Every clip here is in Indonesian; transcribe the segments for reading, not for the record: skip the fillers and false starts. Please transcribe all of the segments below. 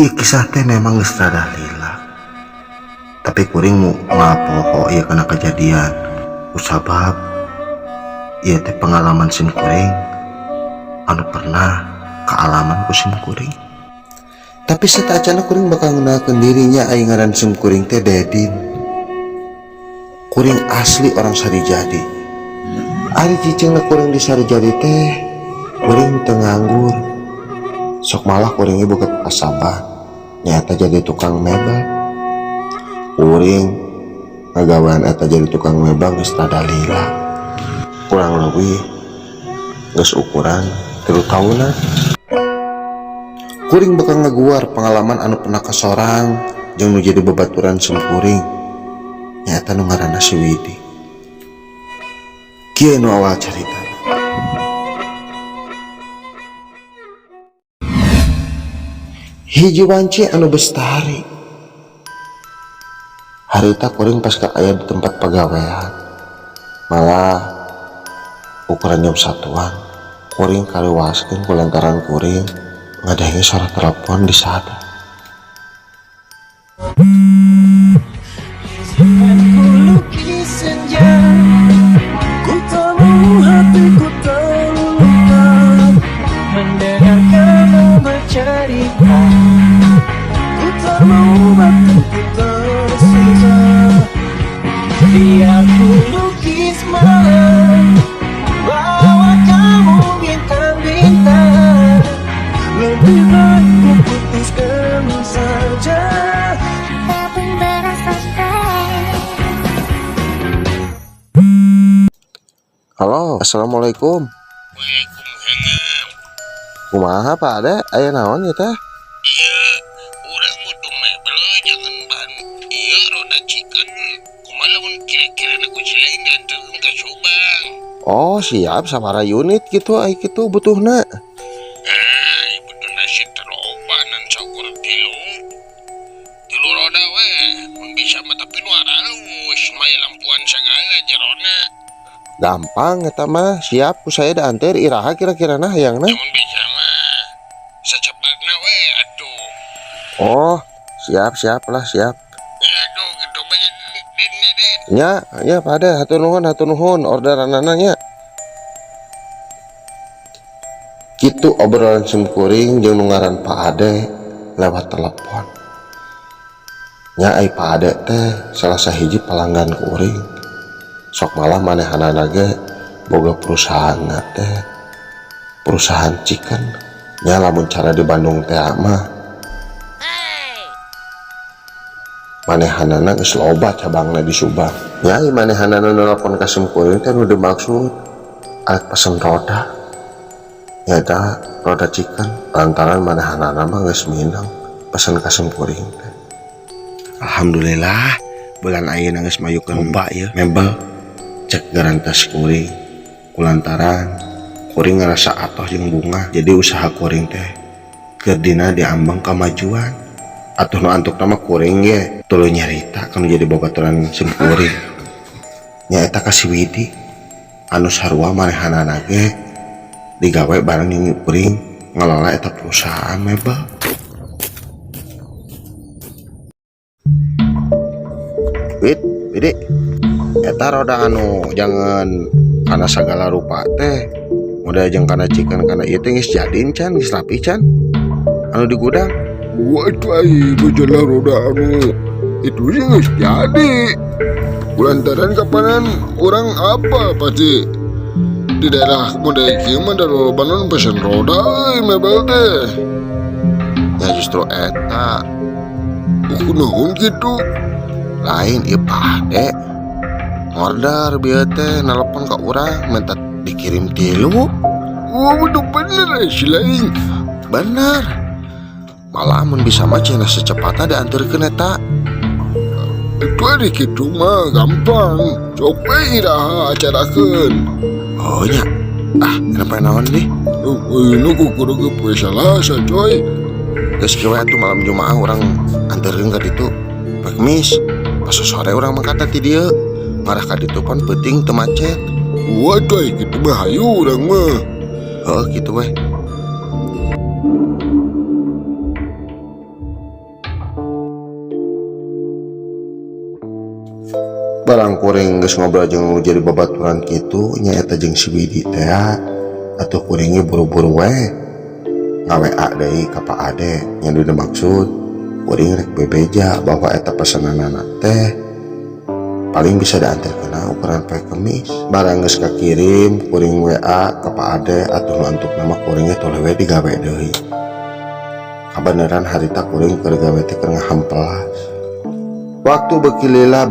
Iya kisah teh memang geus rada lila. Tapi kuring mu ngapoho ieu kana kejadian. Kusabab ieu teh pengalaman sim kuring anu pernah kealaman ku sim kuring. Tapi satacana kuring bakal ngenalkeun dirinya aing ngaran sim kuring teh Dedin. Kuring asli orang Sarijadi. Ari cicingna kuring di Sarijadi teh kuring teu nganggur. Sok malah kuring ieu boga kasaban. Nyata jadi tukang mebel. Kuring ngagawean eta jadi tukang mebel geus rada lila. Kurang leuwih geus ukuran 3 tahunan. Kuring bakal ngaguar pengalaman anu pernah kasorang jeung nu jadi babaturan sim kuring. Nyata nu ngaranna si Widi. Kieu nu awal carita. Hiji wanci anu bestari. Harita kuring pas aya di tempat pagawean. Malah ukuran jam 1-an kuring kaliwaskeun ku lantaran kuring ngadaenge suara telepon di sada. Biar ku lukis malam, bawa kamu bintang-bintang. Lebih baik ku putuskan saja. Tak pun berasa Halo, assalamualaikum. Waalaikumsalam. Kumaha Pak Ade? Aya naon ieu teh? Iya, urang butuh mebel jangan ban. Iya, roda cikan. Kumaha lamun kira-kira na ku cilain diantarkeun ka Subang. Oh siap, sabaraha unit gitu ai kitu butuhna. Butuh nasi terobanan saukur 3 roda we. Mun bisa mah tapi nu aralus, maya lampuan sagala jerona. Gampang eta mah, siap ku saya da anter iraha kira-kira nah hayangna. Mun bisa mah sacepatna we atuh. Oh, siap lah siap. Aduh, gitu banyak din. Nya Pak Ade, hatur nuhun orderanana nya. Kitu obrolan sim kuring jeung nu ngaran Pak Ade lewat telepon. Nya ai Pak Ade teh salah sahiji pelanggan kuring. Sok malah manehanana ge boga perusahaan teh perusahaan chicken. Nya lamun cara di Bandung teh mah manehanana geus loba cabangna di Subang. Nya ieu manehanana nelpon ka sim kuring teh nu dimaksud arek pesen roda. Nyata roda chicken lantaran manehanana mah geus minang pesen ka sim kuring teh. Alhamdulillah bulan ayeuna geus mayukeun loba ieu mebel cek garantas kuring kulantaran kuring ngerasa atoh jeung bunga. Jadi usaha kuring teh keur dina diambang kamajuan. Atuh nu antuk nama kuring ge tuluy nyarita kanu jadi babaturan sim kuring. Nyaeta ka si Widi anu sarua manehanana ge digawe bareng jeung kuring ngelola eta perusahaan mebel. Widi eta roda anu jangan karena segala rupa teh modal jeung kana chicken kana ieu teh geus jadi can geus rapi can anu di gudang. Waduh, itu jelas roda anu itu sih geus jadi. Kulantaran kapanan orang apa pasti di daerah model kieu mah da lolobanan pesen roda mebel teh. Ya justru eta Kunaon gitu. lain ieu Pak Ade order bieu teh nelpon ka urang minta dikirim 3. Wah, udah bener si lain. Bener. Malah mun bisa mah cenah secepatna dianturkeun eta. Itu ada gitu mah gampang. Coba iraha acarakeun. Oh nya. Kenapa naon nih? Ini kudu ge salah sa coy. Geus kieu atuh malam Jumaah urang anterkeun ka ditu. Pekmis. Pas sore urang mangkat ti dieu. Ngarah ka ditu pon penting teu macet. Waduh, gitu mah hayu urang mah. Heeh gitu weh. barang kuring geus ngobrol jeung nu jadi babaturan kitu nya eta jeung si Widi teh atuh kuringnya buru-buru we ngaWA deui ka Pak Ade nya dina maksud kuring rek bebeja bahwa eta pesananana teh paling bisa diantarkeun ukuran poe Kemis. Barang geus kakirim kuring WA ka Pak Ade atuh antuk nama kuringnya tuluy we digawe deui. Kabeneran harita kuring keur gawe teh keur ngahamplas. Waktu beki lila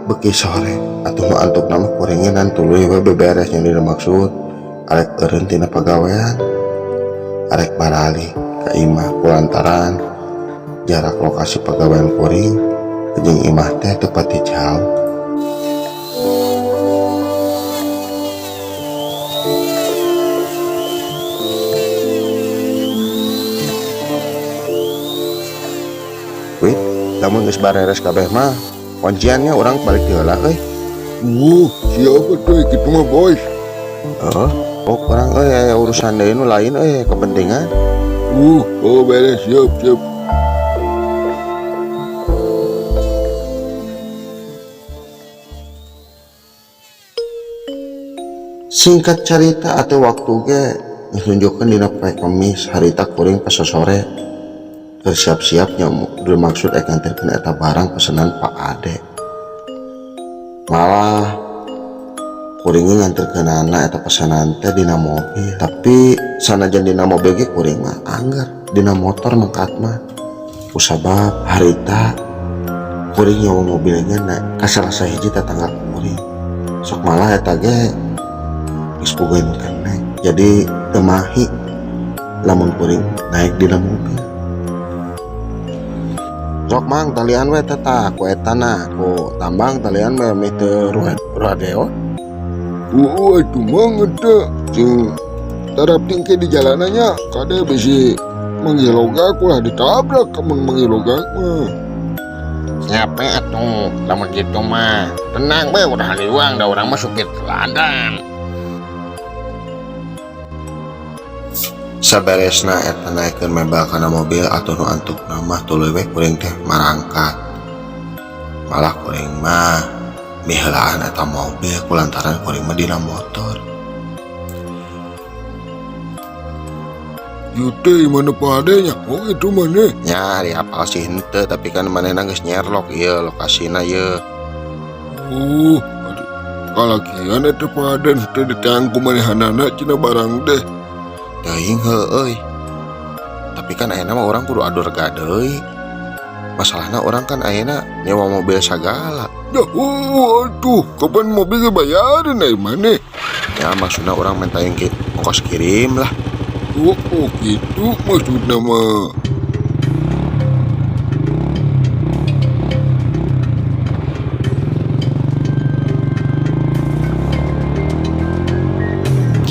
beki sore atuh nu antuk nama kuringnya nan tuluy we beberes yang dina maksud arek eureun tina pagawean arek barali ka imah kulantaran jarak lokasi pagawean kuring jeung imah teh teu pati jauh. Wit, lamun geus bareres kabeh mah kunciannya orang balik heula euy. Siapa tuh kitu mah bos? Orang aya urusan deui nu lain kepentingan. Beres siap. Singkat cerita atau waktu ge nunjukkeun dina poe Kemis harita kuring pas sore bersiap-siap nya bermaksud nganterkeun eta barang pesanan Pak Ade. Malah kuringnya nganterkeunana eta pesanan teh dina mobil, tapi sanajan dina mobil ge kuring mah anggar dina motor mangkat mah kusabab harita kuring nyawa mobilnya na ka salah sahiji tetangga kuring sok malah eta ge geus pugueun keneh jadi temahi lamun kuring naik dina mobil. Sok mang talian we tata ku etana ku tambang talian we meh teu rodeo. Itu mang eta cing tarap tingke di jalanannya kada bisi mangilogak ulah ditabrak kamun mangilogak mah. Siapa atuh lamun gitu mah tenang we udah haliwang da urang mah supir teladan. Saberesna eta naikeun mebel kana mobil atuh nu antukna mah tuluy we kuring teh marangkat. Malah kuring mah miheulaan eta mobil kulantaran kuring mah dina motor. Ieu teh mana Pak Ade nya? Itu mana? Nya di apal sih henteu tapi kan manehna geus nyerlok ieu lokasina ieu. Kalakian eta Pak Ade teh ditangku manehanana cenah barang teh. Teuing heueuy. Tapi kan ayeuna mah urang kudu adu rega deui. Masalahna orang kan ayeuna nyewa mobil sagala. Aduh, kapan mobil bayarin dari mana? Ya maksudna orang minta yang ongkos kirim lah. Gitu maksudnya mah.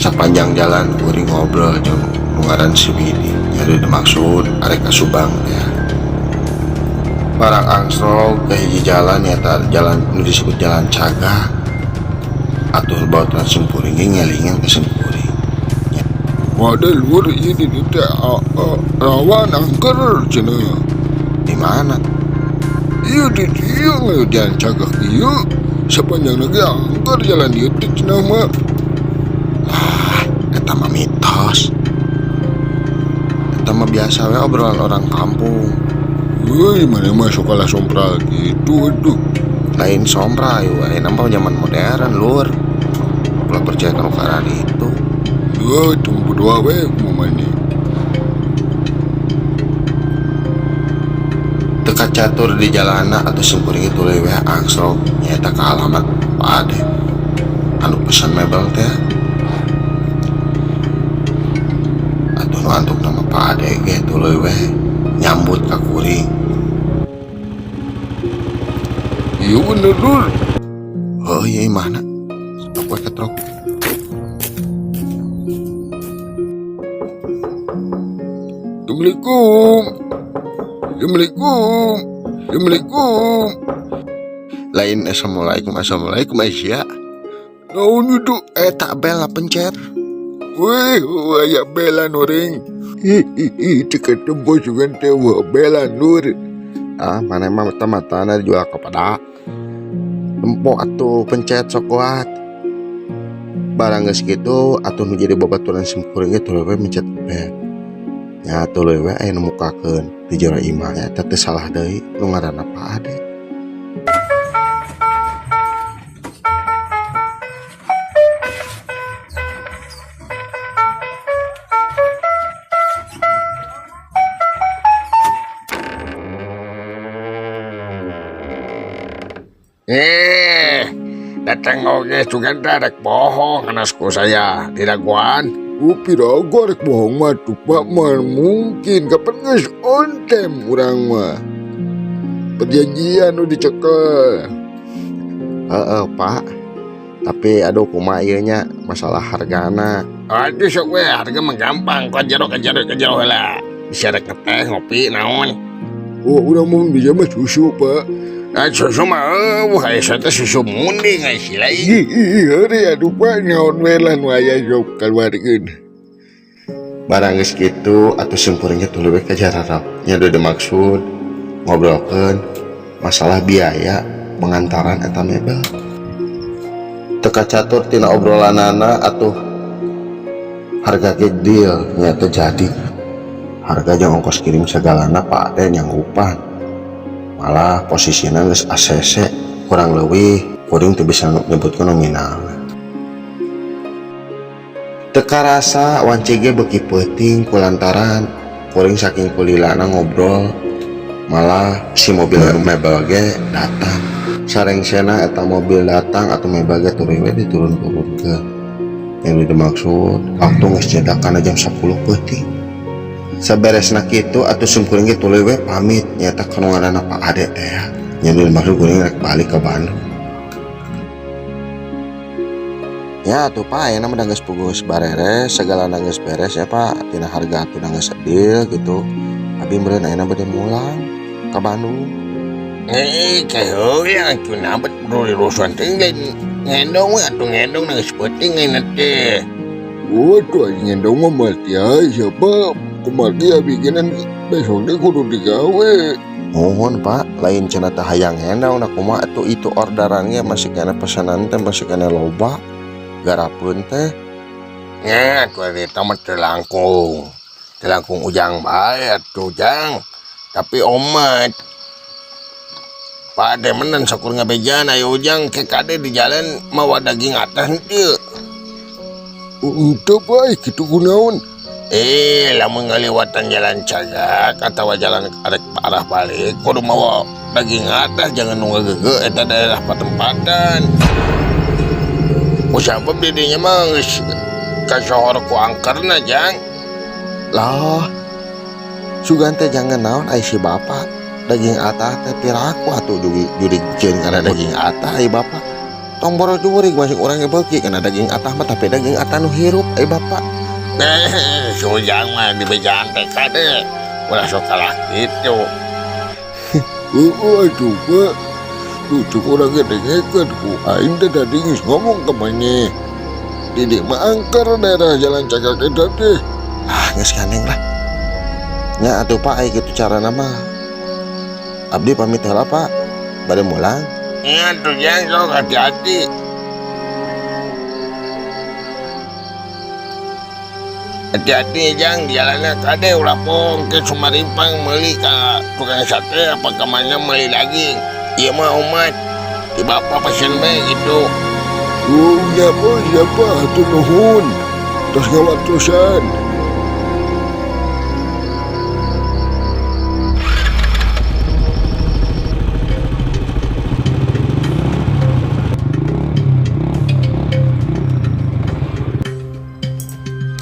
Sepanjang jalan kuring ngobrol jeung ngaran si Widi nyari maksud arek ka Subang ya. Barang angsrol ke hiji jalan nyata jalan nu disebut jalan Caga. Atuh bautan sim kuring ngelingan ke sim kuring. Wadah luar ini teh rawan angker cenah. Di mana? Iya di dia jalan Caga ieu sepanjang lagi angker jalan ieu teh cenah mah. Eta mah mitos. Eta mah biasa we obrolan orang kampung. Mana mah sekolah sompral gitu aduh. Lain sompral we nampak zaman modern lur. Kalau percaya kan ukaran itu. Tunggu dua we mau mani. Teka catur di jalanan atau singkuring itu we angsrok nyata ke alamat Pak Ade. Anu pesan mebel teh. Antuk nama Pak Ade ge tuluy we nyambut ka kuring. Iya bener lur. Oh iya mana? Aku ketrok. Assalamualaikum. Lain assalamualaikum Asia. Naon itu? Tak bel lah pencet. Wih, ya bela nuring. Itu kata bos juga teh bela nur. Mana emang mata-mata jual kepada Empok atuh pencet sok kuat. Barang geus kitu atuh nu jadi babaturan simkuring ge tuluy we mencet back. Nya tuluy we aya nu mukakeun di jero imah eta teu salah deui nu ngaranna Pak Ade. Datang oge Suganda rek bohong anasku saya diraguan. Pirago rek bohong mah tuh Pak mah mungkin kapan geus on time urang mah. Perjanjian nu dicekel. Pak. Tapi aduh kumaha ieu nya masalah hargana. Aduh sok we harga mah gampang kajero heula. Bisa rek teh ngopi naon. Oh urang mau bisa mah susu Pak. Susu mah aya teh susu munding aya si lain. Hari aduh Pak nyaon we lah nu aya sok kaluarkeun. Barang geus kitu atuh simkuring ge tuluy we ka jararap. Nya ada maksud ngobrolkeun masalah biaya pengantaran eta mebel. Teka catur tina obrolanana atuh harga ge deal nya teh jadi. Harga jeung ongkos kirim segalana Pak Ade nyanggupan. Malah posisinya geus ACC kurang leuwih kuring teu bisa nyebutkeun nominal. Teu karasa wanci ge beuki peuting kulantaran kuring saking kulilana ngobrol malah si mobil mebel ge datang. Sarengsena eta mobil datang atau mebel ge tuluy we diturun-turunkeun. Yang dimaksud waktu geus cedak kana jam 10 peuting. Saberesna kitu atuh simkuring ge tuluy we pamit nyata ka ngaranna Pak Ade teh ya. Nya dimaksud kuring rek balik ke Bandung. Ya atuh Pak ayeuna mah geus puguh bareres segalana geus beres ya Pak. Tina harga atuh geus deal gitu. Abi meureun ayeuna bade mulang ka Bandung. Kayo yang atuh nabat urusan teh ngendong we atuh ngendong geus penting ayeuna teh. Oh tuh ngendong mah mati aja siapa. Kemari ya bikinan besok deh kudu digawe. Mohon Pak, lain cenah teh hayang hendang na kumaha atuh itu orderannya masih kana pesanan teh masih kana loba. Garapeun teh. Nya atuh eta mah teu langkung. Teu langkung ujang bae atuh Jang. Tapi omat Pak Ade menen sakur ngabejan aya ujang ke kade di jalan mawa daging atas henteu. Untuk baik itu kunaon. Lamun ngaliwatan jalan cagak atawa jalan arek arah balik kudu mawa daging atas jangan nunggu gege eta daerah patempatan. Usabab didinya mah geus kasohor ku angkerna Jang. Lah, sugan teh jangan naon ai si bapak. Daging atas teh piraku atuh jurig ceun kana daging atas ai bapak. Tong boro jurig masih urang ge beuki kana daging atas mah tapi daging atas nu hirup ai bapak. Sujang mah dibejaan teh kade. Ulah sok kalah kitu. Aduh Pak. Lucu orang ngedengekeun ku aing teh tadi geus ngomong ke maneh. Didik mah angker daerah jalan cagak eta teh. Geus gandeng lah. Nya atuh Pak ai kitu carana mah. Abdi pamit heula Pak. Bade mulang. Iya tuh Jang sok hati-hati. Hati-hati Jang di jalannya kade ulah pong ke Sumarimpang meuli ka tukang sate apa kemana meuli daging. Iya mah umat di bapak pesen bae gitu. Oh ya Pak, siapa atuh nuhun. Tos ngawatosan.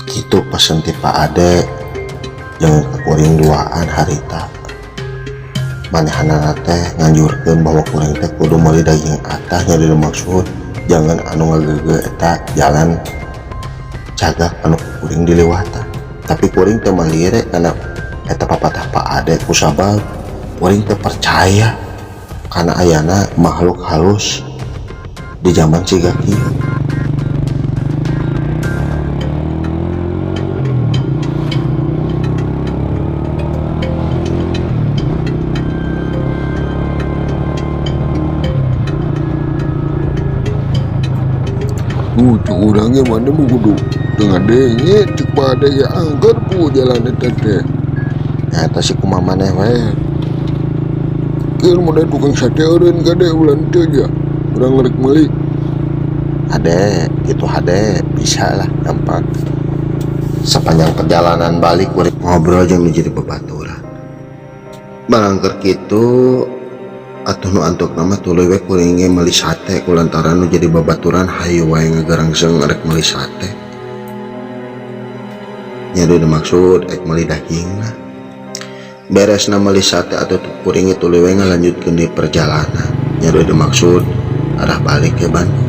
Kitu pesen ti Pak Ade jangan kuring duaan harita. Manehanana teh nganjurkeun bahwa kuring teh kudu meuli daging atas nya dimaksud jangan anu ngagege eta jalan cagak anu kuring diliwatan. Tapi kuring teh malire kana eta papatah Pak Ade kusabab kuring teh percaya kana ayana makhluk halus di zaman siga kieu. Urangnya mana kudu dengan dengit cek pada ya angker ku jalan teh. Eta si kumaha maneh we. Keur modal tukang sate eureun gade ulan teu aja. Urang rek meuli. Ade, gitu ade, bisa lah, gampang. Sepanjang perjalanan balik kuring ngobrol jeung menjadi babaturan. Barangker kitu atuh nu antuk nama tuluy we kuring ge meuli sate kulantaran nu jadi babaturan hayu wae ngagarangseng rek meuli sate. Nya do maksud rek meuli dagingna. Beresna meuli sate atuh kuring ge tuluy we ngalanjutkeun di perjalanan. Nya do maksud arah balik ke Bandung.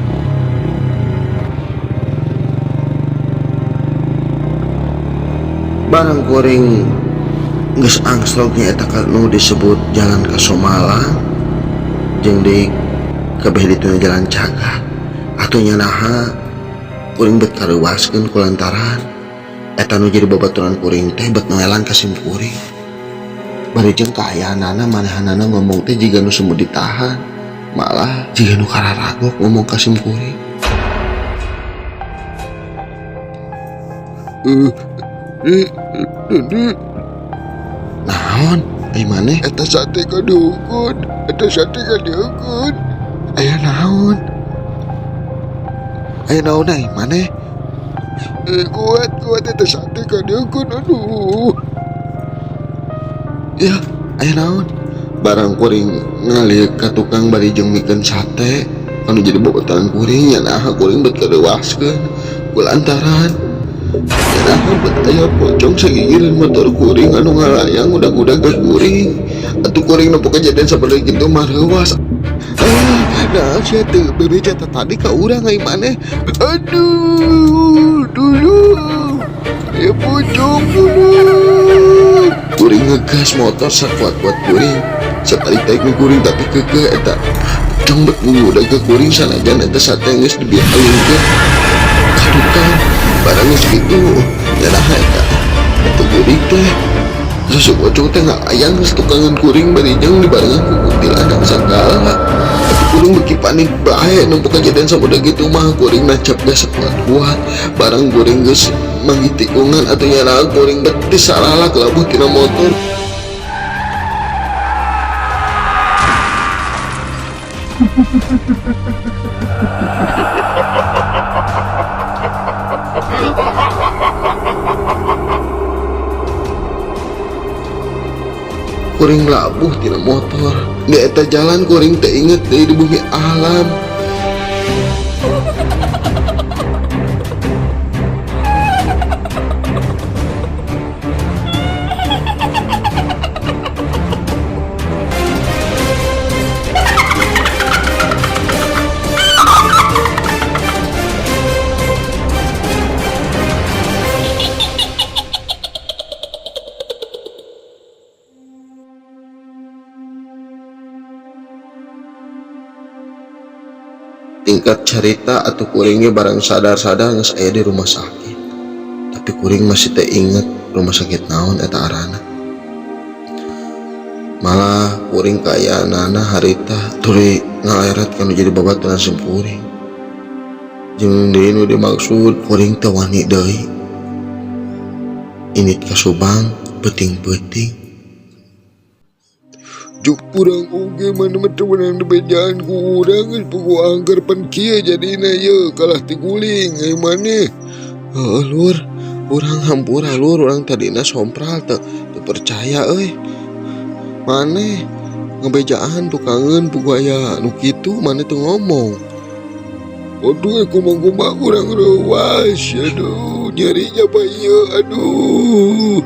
Barang kuring geus angslog nya eta nu disebut jalan ka Somalang jeung di kabeh dituna jalan Cagak atuh nya naha kuring bet kareuwaskeun kulantaran eta nu jadi babaturan kuring teh bet noelan ka sim kuring bari jeung kahayaanana manehanana ngomong teh jiga nu semut ditahan malah jiga nu kararagok ngomong ka sim kuring. Dede, Naon? Ai maneh? eta sate ka diukun. Eta sate ka diukun. Aya naon? Aya naon ai maneh? Kuat eta sate ka diukun. Aduh. Ya, aya naon? Barang kuring ngalih ka tukang bari jeung mikeun sate anu jadi babaturan kuring nya naha kuring bet kareuwaskeun kulantaran nya naha bet aya pocong sagigireun motor kuring anu ngalayang udag-udag ka kuring atuh kuring nempo kejadian sabaraha kitu mah reuwas. Nah sia teu beri jatah tadi ka urang ai maneh. Aduh, dulu. Ya pocong dulu. Kuring ngegas motor sakuat-kuat kuring satarik-tarik nu kuring tapi kekeh eta pocong bet ngudag ka kuring sanajan eta sate geus dibiayakeun ka tukang barang geus kitu nya naha eta atuh kuring teh susuk pocong teh ngalayang geus tukangan kuring bari jeung dibarengan ku kuntilanak sagala atuh kuring beuki panik bae nempo kejadian samuda kitu mah kuring nancap gas sakuat-kuat barang kuring geus manggih tikungan atuh nya naha kuring beuti salalak labuh tina motor. Kuring labuh tina motor di eta jalan kuring teh inget deui di bumi alam. Tingkat cerita atau kuringnya barang sadar-sadar geus aya di rumah sakit tapi kuring masih teu inget rumah sakit naon eta arana malah kuring kayaanana harita tuluy ngalaeret kanu jadi babaturan sim kuring jeung deui nu dimaksud kuring teu wani deui init ka Subang peuting-peuting. Juk urang oge mana temenang di bejaan ku urang geus pugu angker pan kieu jadina ye kalah ti guling ai maneh. Lur, urang hampura lur urang tadina sompral teu percaya euy. Maneh ngebejaan tukangeun pugu aya nu kitu maneh teu ngomong. Aduh kumaha urang reuwas. Aduh nyerinya bae aduh.